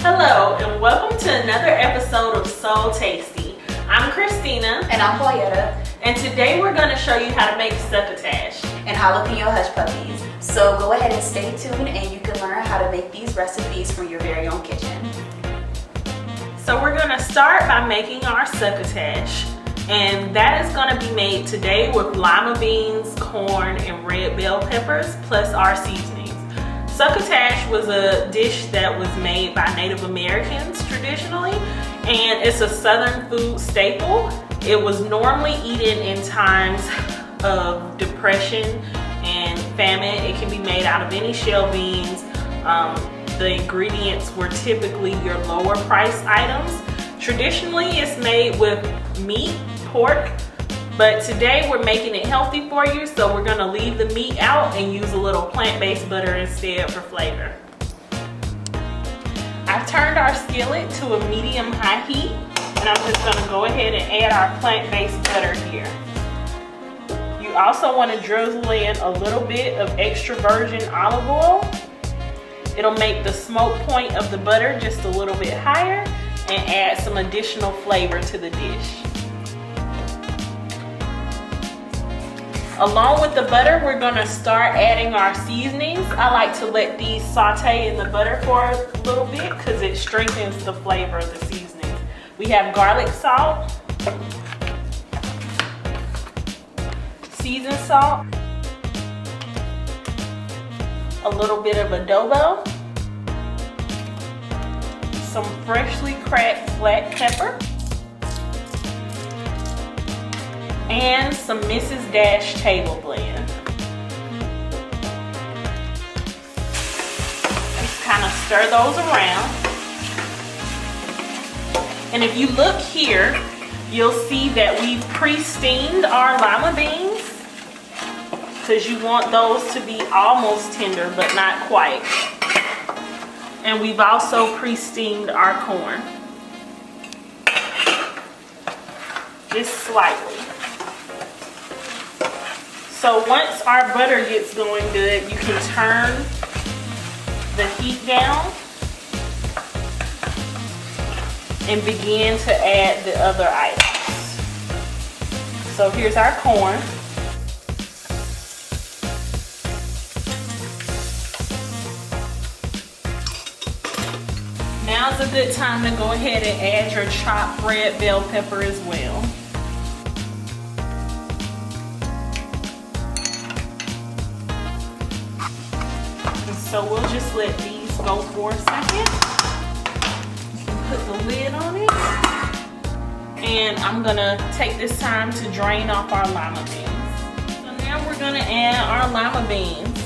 Hello and welcome to another episode of So Tasty. I'm Christina. And I'm Pauletta. And today we're going to show you how to make Succotash and Jalapeno Hushpuppies. So go ahead and stay tuned and you can learn how to make these recipes from your very own kitchen. So we're going to start by making our Succotash. And that is going to be made today with lima beans, corn, and red bell peppers, plus our seasonings. Succotash was a dish that was made by Native Americans traditionally, and it's a Southern food staple. It was normally eaten in times of depression and famine. It can be made out of any shell beans. The ingredients were typically your lower price items. Traditionally, it's made with meat, pork, but today we're making it healthy for you, so we're gonna leave the meat out and use a little plant-based butter instead for flavor. I've turned our skillet to a medium-high heat, and I'm just gonna go ahead and add our plant-based butter here. You also wanna drizzle in a little bit of extra virgin olive oil. It'll make the smoke point of the butter just a little bit higher and add some additional flavor to the dish. Along with the butter, we're gonna start adding our seasonings. I like to let these saute in the butter for a little bit because it strengthens the flavor of the seasonings. We have garlic salt, seasoned salt, a little bit of adobo, some freshly cracked black pepper, and some Mrs. Dash table blend. Just kind of stir those around. And if you look here, you'll see that we've pre-steamed our lima beans because you want those to be almost tender but not quite. And we've also pre-steamed our corn. Just slightly. So once our butter gets going good, you can turn the heat down and begin to add the other items. So here's our corn. Now's a good time to go ahead and add your chopped red bell pepper as well. So we'll just let these go for a second. You can put the lid on it. And I'm gonna take this time to drain off our lima beans. So now we're gonna add our lima beans.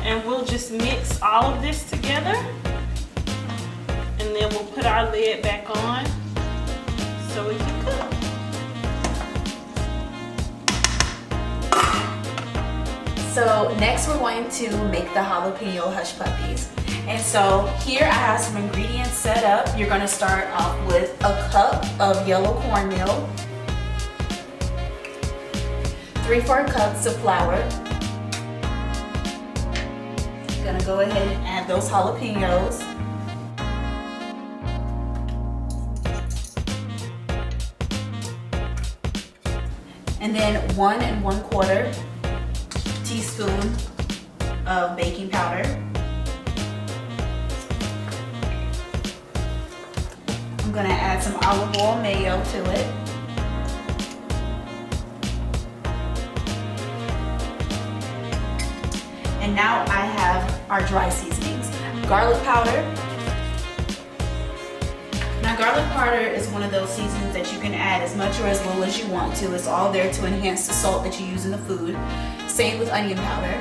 And we'll just mix all of this together. And then we'll put our lid back on so we can cook. So next we're going to make the Jalapeno Hushpuppies. And so here I have some ingredients set up. You're gonna start off with a cup of yellow cornmeal, 3/4 cups of flour. Gonna go ahead and add those jalapenos. And then 1 1/4 teaspoon of baking powder. I'm gonna add some olive oil mayo to it. And now I have our dry seasonings. Garlic powder. Now garlic powder is one of those seasonings that you can add as much or as little as you want to. It's all there to enhance the salt that you use in the food. Same with onion powder.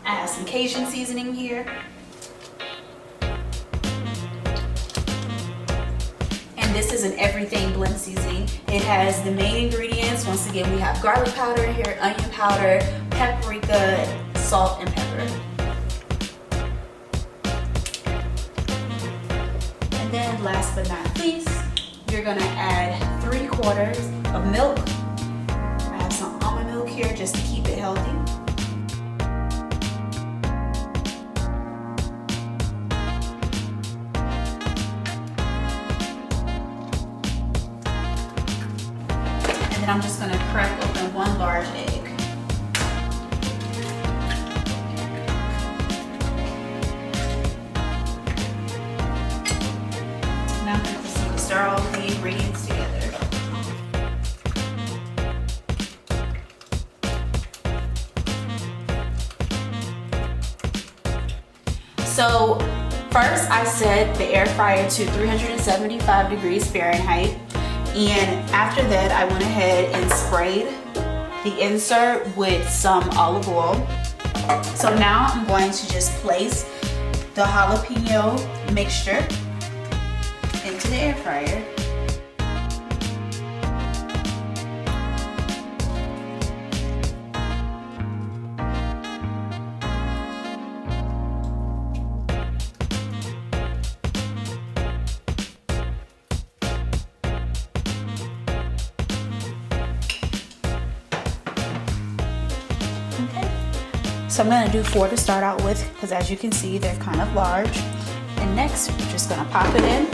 I have some Cajun seasoning here. And this is an everything blend seasoning. It has the main ingredients. Once again, we have garlic powder here, onion powder, paprika, salt, and pepper. And then last but not least, you're gonna add 3/4 of milk here just to keep it healthy. And then I'm just gonna crack open one large egg. Now I'm gonna proceed to stir all the ingredients together. So first I set the air fryer to 375 degrees Fahrenheit, and after that I went ahead and sprayed the insert with some olive oil. So now I'm going to just place the jalapeno mixture into the air fryer. So I'm going to do 4 to start out with, because as you can see they're kind of large. And next we're just going to pop it in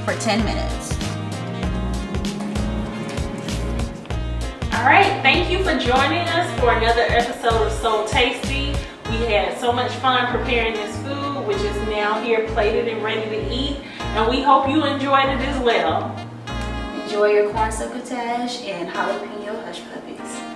for 10 minutes. All right, thank you for joining us for another episode of So Tasty. We had so much fun preparing this food, which is now here plated and ready to eat. And we hope you enjoyed it as well. Enjoy your corn succotash and jalapeno hush puppies.